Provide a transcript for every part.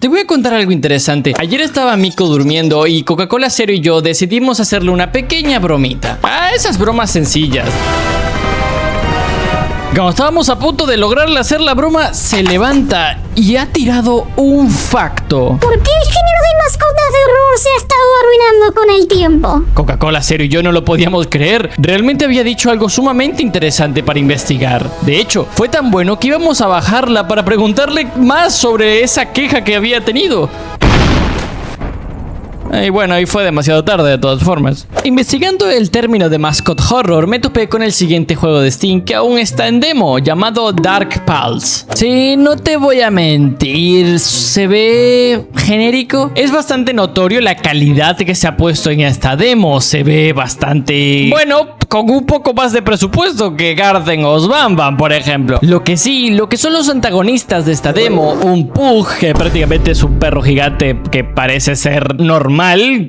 Te voy a contar algo interesante. Ayer estaba Miko durmiendo y Coca-Cola Zero y yo decidimos hacerle una pequeña bromita. Esas bromas sencillas. Cuando estábamos a punto de lograrle hacer la broma, se levanta y ha tirado un facto. ¿Por qué el género de mascotas de horror se ha estado arruinando con el tiempo? Coca-Cola Zero y yo no lo podíamos creer. Realmente había dicho algo sumamente interesante para investigar. De hecho, fue tan bueno que íbamos a bajarla para preguntarle más sobre esa queja que había tenido. Y bueno, ahí fue demasiado tarde de todas formas. Investigando el término de mascot horror, me topé con el siguiente juego de Steam que aún está en demo, llamado Dark Pulse. Sí, no te voy a mentir, se ve genérico. Es bastante notorio la calidad que se ha puesto en esta demo. Se ve bastante... bueno, con un poco más de presupuesto que Garden of Bam Bam, por ejemplo. Lo que son los antagonistas de esta demo, un pug, que prácticamente es un perro gigante que parece ser normal,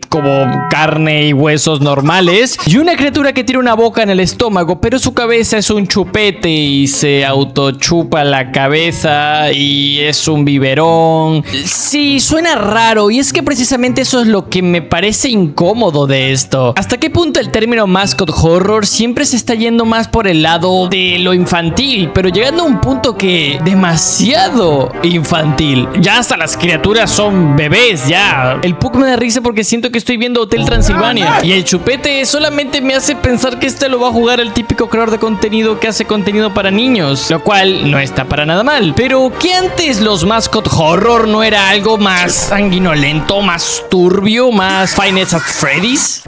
como carne y huesos normales, y una criatura que tiene una boca en el estómago, pero su cabeza es un chupete y se autochupa la cabeza y es un biberón. Sí, suena raro, y es que precisamente eso es lo que me parece incómodo de esto. ¿Hasta qué punto el término mascot horror siempre se está yendo más por el lado de lo infantil, pero llegando a un punto que demasiado infantil? Ya hasta las criaturas son bebés, ya. El pug me da risa porque siento que estoy viendo Hotel Transilvania, y el chupete solamente me hace pensar que este lo va a jugar el típico creador de contenido que hace contenido para niños, lo cual no está para nada mal. Pero ¿que antes los mascot horror no era algo más sanguinolento, más turbio, más Five Nights at Freddy's?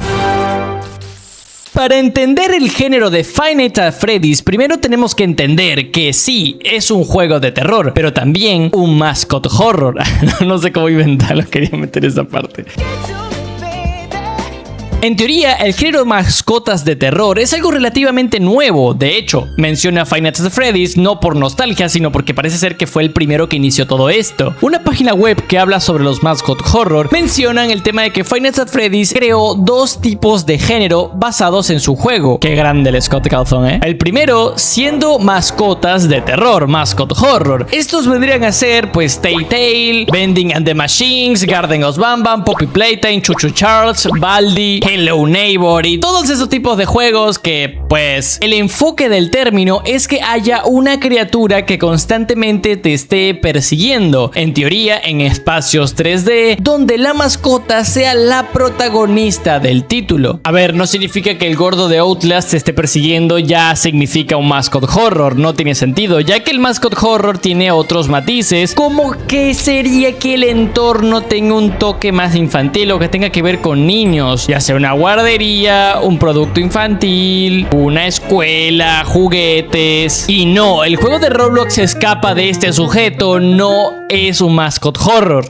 Para entender el género de Five Nights at Freddy's, primero tenemos que entender que sí, es un juego de terror, pero también un mascot horror. No sé cómo inventarlo, quería meter esa parte. En teoría, el género mascotas de terror es algo relativamente nuevo. De hecho, menciona Five Nights at Freddy's no por nostalgia, sino porque parece ser que fue el primero que inició todo esto. Una página web que habla sobre los mascot horror mencionan el tema de que Five Nights at Freddy's creó dos tipos de género basados en su juego. Qué grande el Scott Calzón, ¿eh? El primero siendo mascotas de terror, mascot horror. Estos vendrían a ser pues Telltale, Bending and the Machines, Garden of Bam Bam, Poppy Playtime, Chuchu Charles, Baldi, Hello Neighbor y todos esos tipos de juegos que, pues, el enfoque del término es que haya una criatura que constantemente te esté persiguiendo, en teoría en espacios 3D, donde la mascota sea la protagonista del título. A ver, no significa que el gordo de Outlast se esté persiguiendo ya significa un mascot horror, no tiene sentido, ya que el mascot horror tiene otros matices, como que sería que el entorno tenga un toque más infantil o que tenga que ver con niños, ya sea una guardería, un producto infantil, una escuela, juguetes. Y no, el juego de Roblox se escapa de este sujeto, no es un mascot horror.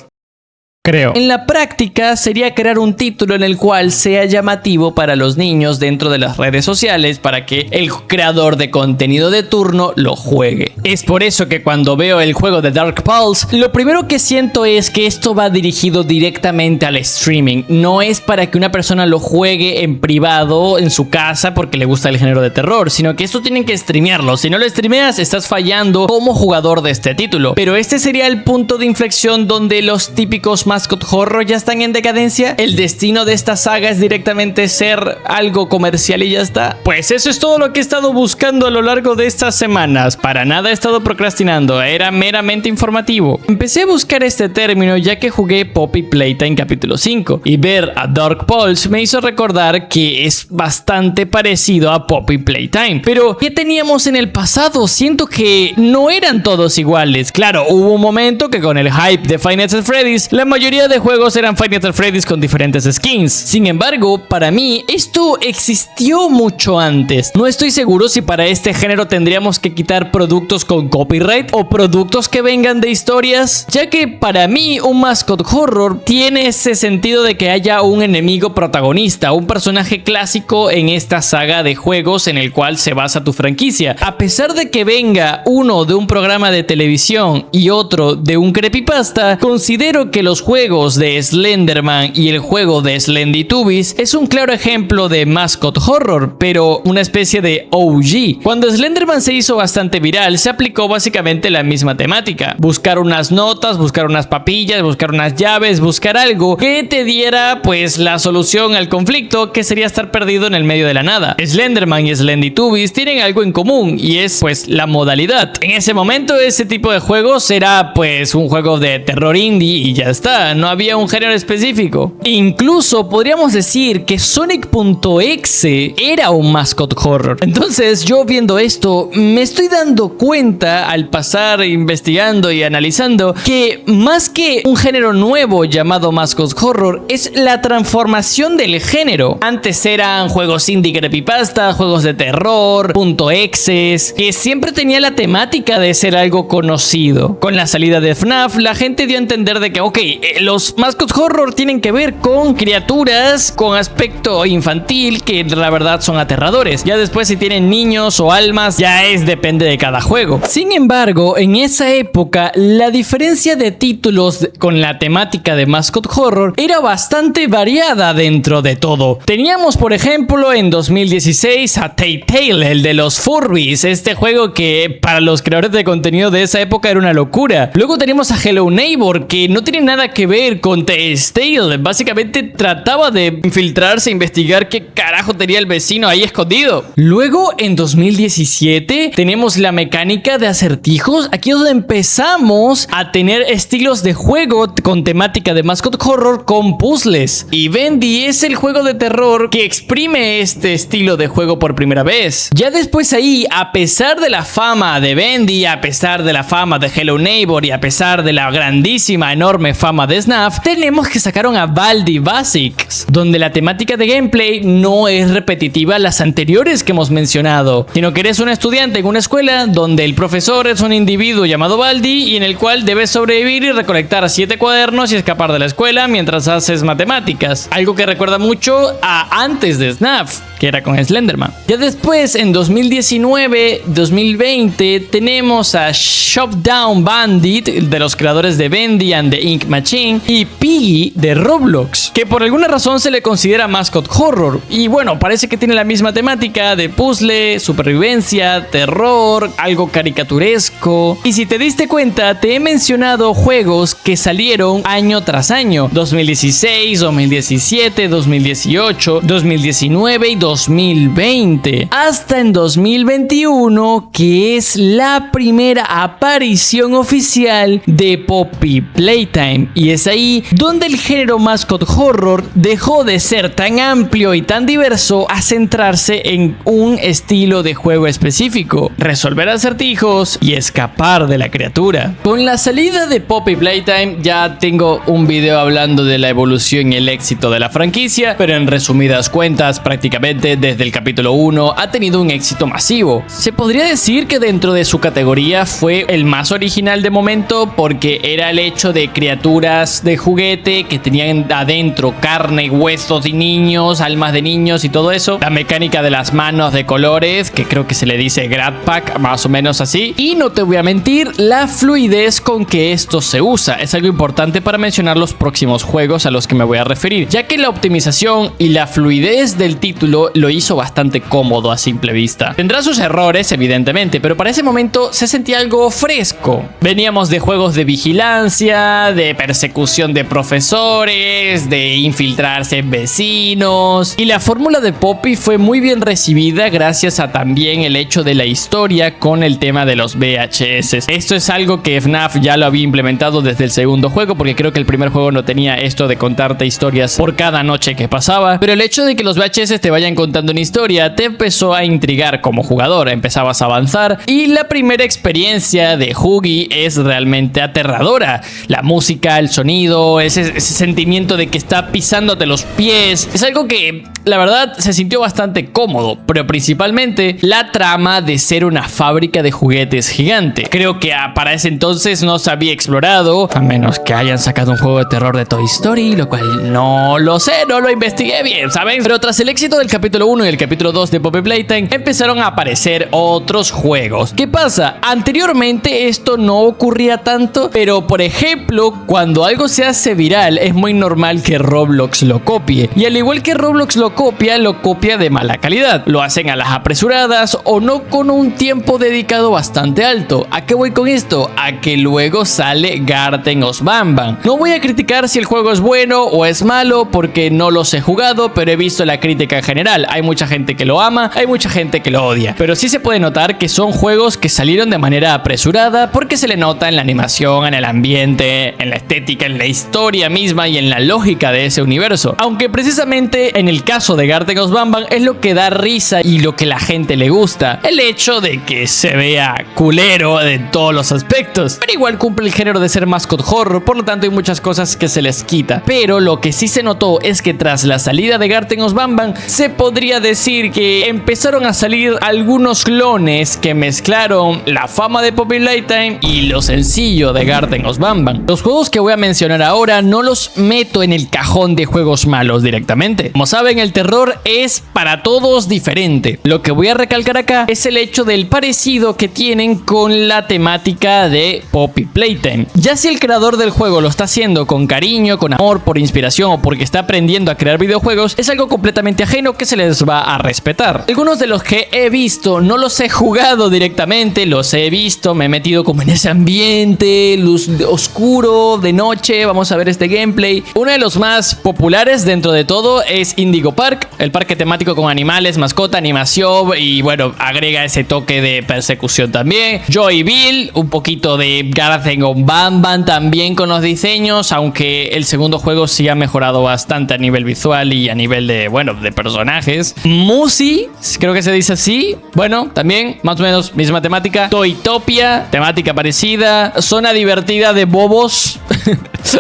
Creo. En la práctica sería crear un título en el cual sea llamativo para los niños dentro de las redes sociales para que el creador de contenido de turno lo juegue. Es por eso que cuando veo el juego de Dark Pulse, lo primero que siento es que esto va dirigido directamente al streaming. No es para que una persona lo juegue en privado en su casa porque le gusta el género de terror, sino que esto tienen que streamearlo. Si no lo streameas, estás fallando como jugador de este título. Pero este sería el punto de inflexión donde los típicos mascot horror ya están en decadencia. El destino de esta saga es directamente ser algo comercial y ya está. Pues eso es todo lo que he estado buscando a lo largo de estas semanas. Para nada he estado procrastinando, era meramente informativo. Empecé a buscar este término ya que jugué Poppy Playtime capítulo 5 y ver a Dark Pulse me hizo recordar que es bastante parecido a Poppy Playtime. Pero ¿qué teníamos en el pasado? Siento que no eran todos iguales. Claro, hubo un momento que con el hype de Five Nights at Freddy's la mayoría de juegos eran Five Nights at Freddy's con diferentes skins. Sin embargo, para mí esto existió mucho antes. No estoy seguro si para este género tendríamos que quitar productos con copyright o productos que vengan de historias, ya que para mí un mascot horror tiene ese sentido de que haya un enemigo protagonista, un personaje clásico en esta saga de juegos en el cual se basa tu franquicia. A pesar de que venga uno de un programa de televisión y otro de un creepypasta, considero que los juegos juegos de Slenderman y el juego de Slendytubbies es un claro ejemplo de mascot horror, pero una especie de OG. Cuando Slenderman se hizo bastante viral, se aplicó básicamente la misma temática: buscar unas notas, buscar unas papillas, buscar unas llaves, buscar algo que te diera pues la solución al conflicto, que sería estar perdido en el medio de la nada. Slenderman y Slendytubbies tienen algo en común, y es pues la modalidad. En ese momento ese tipo de juegos era pues un juego de terror indie y ya está, no había un género específico. Incluso podríamos decir que Sonic.exe era un mascot horror. Entonces yo viendo esto me estoy dando cuenta al pasar investigando y analizando que más que un género nuevo llamado mascot horror, es la transformación del género. Antes eran juegos indie creepypasta, juegos de terror, .exes, que siempre tenía la temática de ser algo conocido. Con la salida de FNAF, la gente dio a entender de que los mascot horror tienen que ver con criaturas con aspecto infantil que la verdad son aterradores. Ya después, si tienen niños o almas, depende de cada juego. Sin embargo, en esa época la diferencia de títulos con la temática de mascot horror era bastante variada dentro de todo. Teníamos por ejemplo en 2016 a Telltale, el de los Furbies, este juego que para los creadores de contenido de esa época era una locura. Luego tenemos a Hello Neighbor, que no tiene nada que ver con Telltale, básicamente trataba de infiltrarse e investigar qué carajo tenía el vecino ahí escondido. Luego en 2017 tenemos la mecánica de acertijos, aquí es donde empezamos a tener estilos de juego con temática de mascot horror con puzzles, y Bendy es el juego de terror que exprime este estilo de juego por primera vez. Ya después ahí, a pesar de la fama de Bendy, a pesar de la fama de Hello Neighbor y a pesar de la grandísima, enorme fama de Snaf, tenemos que sacaron a Baldi Basics, donde la temática de gameplay no es repetitiva a las anteriores que hemos mencionado, sino que eres un estudiante en una escuela donde el profesor es un individuo llamado Baldi y en el cual debes sobrevivir y recolectar 7 cuadernos y escapar de la escuela mientras haces matemáticas. Algo que recuerda mucho a antes de Snaf, que era con Slenderman. Ya después, en 2019-2020, tenemos a Shopdown Bandit, de los creadores de Bendy and the Ink Machine, y Piggy de Roblox, que por alguna razón se le considera mascot horror. Y bueno, parece que tiene la misma temática de puzzle, supervivencia, terror, algo caricaturesco. Y si te diste cuenta, te he mencionado juegos que salieron año tras año: 2016, 2017, 2018, 2019 y 2020, hasta en 2021, que es la primera aparición oficial de Poppy Playtime, y es ahí donde el género mascot horror dejó de ser tan amplio y tan diverso a centrarse en un estilo de juego específico: resolver acertijos y escapar de la criatura. Con la salida de Poppy Playtime ya tengo un video hablando de la evolución y el éxito de la franquicia, pero en resumidas cuentas, prácticamente desde el capítulo 1 ha tenido un éxito masivo. Se podría decir que dentro de su categoría fue el más original de momento, porque era el hecho de criaturas de juguete que tenían adentro carne, huesos y niños, almas de niños y todo eso. La mecánica de las manos de colores, que creo que se le dice Grad Pack, más o menos así. Y no te voy a mentir, la fluidez con que esto se usa es algo importante para mencionar los próximos juegos a los que me voy a referir, ya que la optimización y la fluidez del título lo hizo bastante cómodo a simple vista. Tendrá sus errores, evidentemente, pero para ese momento se sentía algo fresco. Veníamos de juegos de vigilancia, de persecución de profesores, de infiltrarse en vecinos, y la fórmula de Poppy fue muy bien recibida gracias a también el hecho de la historia con el tema de los VHS. Esto es algo que FNAF ya lo había implementado desde el segundo juego, porque creo que el primer juego no tenía esto de contarte historias por cada noche que pasaba, pero el hecho de que los VHS te vayan contando una historia te empezó a intrigar como jugador, empezabas a avanzar, y la primera experiencia de Huggy es realmente aterradora. La música, el sonido, ese sentimiento de que está pisándote los pies, es algo que la verdad se sintió bastante cómodo, pero principalmente la trama de ser una fábrica de juguetes gigante. Creo que para ese entonces no se había explorado, a menos que hayan sacado un juego de terror de Toy Story, lo cual no lo sé, no lo investigué bien, ¿saben? Pero tras el éxito del capítulo 1 y el capítulo 2 de Poppy Playtime, empezaron a aparecer otros juegos. ¿Qué pasa? Anteriormente esto no ocurría tanto, pero por ejemplo, cuando algo se hace viral, es muy normal que Roblox lo copie. Y al igual que Roblox lo copia de mala calidad. Lo hacen a las apresuradas o no con un tiempo dedicado bastante alto. ¿A qué voy con esto? A que luego sale Garten of Banban. No voy a criticar si el juego es bueno o es malo porque no los he jugado, pero he visto la crítica en general. Hay mucha gente que lo ama, hay mucha gente que lo odia. Pero sí se puede notar que son juegos que salieron de manera apresurada porque se le nota en la animación, en el ambiente, en la estética, en la historia misma y en la lógica de ese universo. Aunque precisamente en el caso de Garten of Banban es lo que da risa y lo que la gente le gusta. El hecho de que se vea culero en todos los aspectos. Pero igual cumple el género de ser mascot horror, por lo tanto hay muchas cosas que se les quita. Pero lo que sí se notó es que tras la salida de Garten of Banban, se podría decir que empezaron a salir algunos clones que mezclaron la fama de Poppy Playtime y lo sencillo de Garten of Banban. Los juegos que voy a mencionar ahora no los meto en el cajón de juegos malos directamente. Como saben, el terror es para todos diferente. Lo que voy a recalcar acá es el hecho del parecido que tienen con la temática de Poppy Playtime. Ya si el creador del juego lo está haciendo con cariño, con amor, por inspiración o porque está aprendiendo a crear videojuegos, es algo completamente ajeno que se les va a respetar. Algunos de los que he visto no los he jugado directamente, los he visto, me he metido como en ese ambiente, luz oscuro, de noche, vamos a ver este gameplay. Uno de los más populares dentro de todo es Indigo Park, el parque temático con animales, mascota, animación y bueno, agrega ese toque de persecución también. Joyville, un poquito de Garten of Banban también con los diseños, aunque el segundo juego sí ha mejorado bastante a nivel visual y a nivel de, bueno, de personajes. Musi, creo que se dice así, bueno, también más o menos misma temática. Toytopia, temática parecida. Zona divertida de Bobos,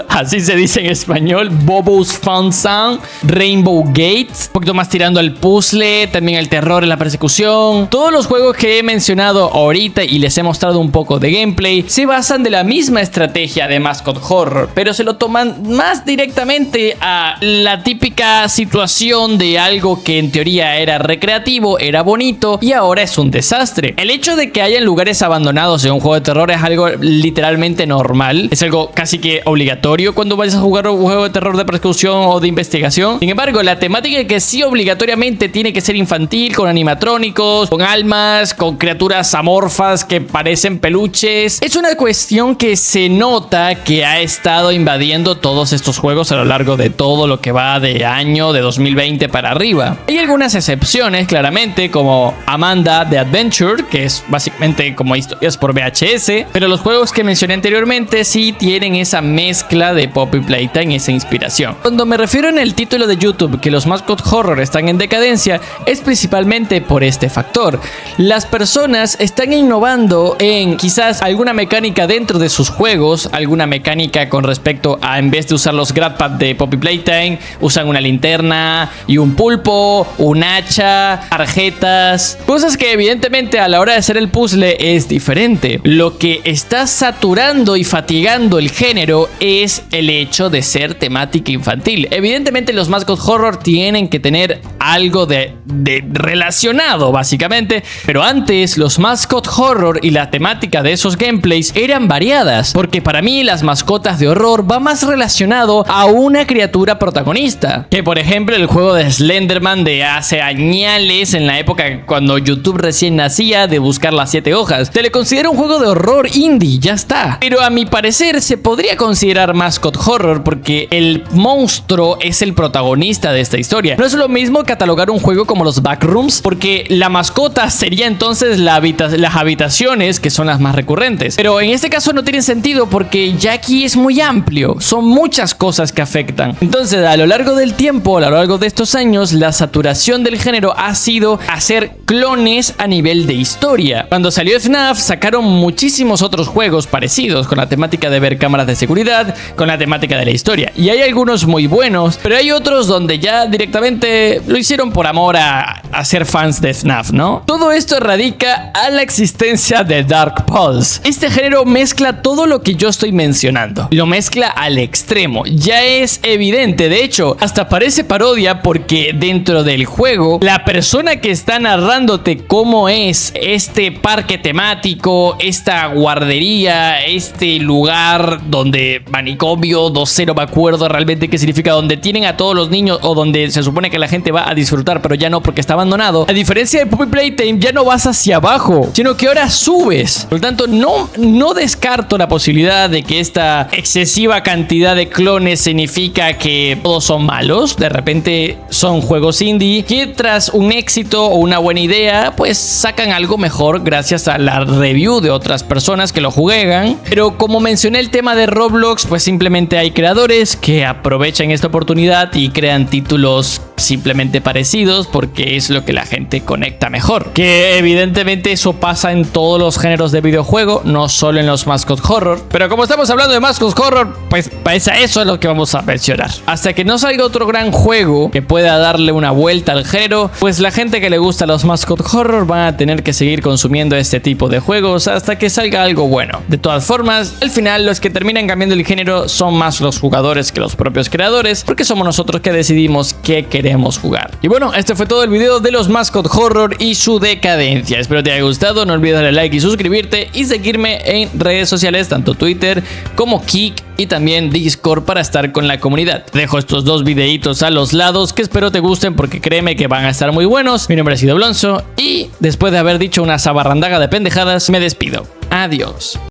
así se dice en español, Bobos Fun Zone. Rainbow Gates, un poquito más tirando al puzzle, también el terror en la persecución. Todos los juegos que he mencionado ahorita y les he mostrado un poco de gameplay se basan de la misma estrategia de mascot horror, pero se lo toman más directamente a la típica situación de algo que en teoría era recreativo, era bonito y ahora es un desastre. El hecho de que hayan lugares abandonados en un juego de terror es algo literalmente normal, es algo casi que obligatorio cuando vayas a jugar un juego de terror de persecución o de investigación. Sin embargo, la temática que sí obligatoriamente tiene que ser infantil, con animatrónicos, con almas, con criaturas amorfas que parecen peluches, es una cuestión que se nota que ha estado invadiendo todos estos juegos a lo largo de todo lo que va de año de 2020 para arriba. Hay algunas excepciones, claramente, como Amanda The Adventure, que es básicamente como historias por VHS, pero los juegos que mencioné anteriormente sí tienen esa mezcla de Poppy Playtime, esa inspiración. Cuando me refiero en el título de YouTube que los mascot horror están en decadencia, es principalmente por este factor. Las personas están innovando en quizás alguna mecánica dentro de sus juegos, alguna mecánica con respecto a, en vez de usar los grabpad de Poppy Playtime, usan una linterna y un pulpo, un hacha, tarjetas, cosas que evidentemente a la hora de hacer el puzzle es diferente. Lo que está saturando y fatigando el género es el hecho de ser temática infantil. Evidentemente los mascot horror tienen que tener algo de relacionado básicamente, pero antes los mascot horror y la temática de esos gameplays eran variadas, porque para mí las mascotas de horror va más relacionado a una criatura protagonista, que por ejemplo el juego de Slenderman de hace añales, en la época cuando YouTube recién nacía, de buscar las 7 hojas. Se le considera un juego de horror indie, ya está, pero a mi parecer se podría considerar mascot horror porque el monstruo es el protagonista de esta historia. No es lo mismo catalogar un juego como como los backrooms, porque la mascota sería entonces las habitaciones, que son las más recurrentes. Pero en este caso no tiene sentido porque ya aquí es muy amplio, son muchas cosas que afectan. Entonces, a lo largo del tiempo, a lo largo de estos años, la saturación del género ha sido hacer clones a nivel de historia. Cuando salió FNAF, sacaron muchísimos otros juegos parecidos, con la temática de ver cámaras de seguridad, con la temática de la historia. Y hay algunos muy buenos, pero hay otros donde ya directamente lo hicieron por amor a ser fans de FNAF, ¿no? Todo esto radica a la existencia de Dark Pulse. Este género mezcla todo lo que yo estoy mencionando. Lo mezcla al extremo. Ya es evidente, de hecho, hasta parece parodia porque dentro del juego, la persona que está narrándote cómo es este parque temático, esta guardería, este lugar donde manicomio, no sé, no me acuerdo realmente qué significa, donde tienen a todos los niños o donde se supone que la gente va a disfrutar, pero ya no porque está abandonado. A diferencia de Puppy Playtime, ya no vas hacia abajo, sino que ahora subes. Por lo tanto, no descarto la posibilidad de que esta excesiva cantidad de clones significa que todos son malos. De repente son juegos indie que tras un éxito o una buena idea, pues sacan algo mejor gracias a la review de otras personas que lo juegan. Pero como mencioné el tema de Roblox, pues simplemente hay creadores que aprovechan esta oportunidad y crean títulos simplemente parecidos porque es lo que la gente conecta mejor. Que evidentemente eso pasa en todos los géneros de videojuego, no solo en los mascot horror. Pero como estamos hablando de mascot horror, pues eso es lo que vamos a mencionar. Hasta que no salga otro gran juego que pueda darle una vuelta al género, pues la gente que le gusta los mascot horror van a tener que seguir consumiendo este tipo de juegos hasta que salga algo bueno. De todas formas, al final los que terminan cambiando el género son más los jugadores que los propios creadores, porque somos nosotros que decidimos qué queremos jugar. Y bueno, este fue todo el video de los mascot horror y su decadencia. Espero te haya gustado, no olvides darle like y suscribirte y seguirme en redes sociales, tanto Twitter como Kick y también Discord para estar con la comunidad. Dejo estos dos videitos a los lados que espero te gusten porque créeme que van a estar muy buenos. Mi nombre ha sido Blonzo y después de haber dicho una sabarrandaga de pendejadas, me despido. Adiós.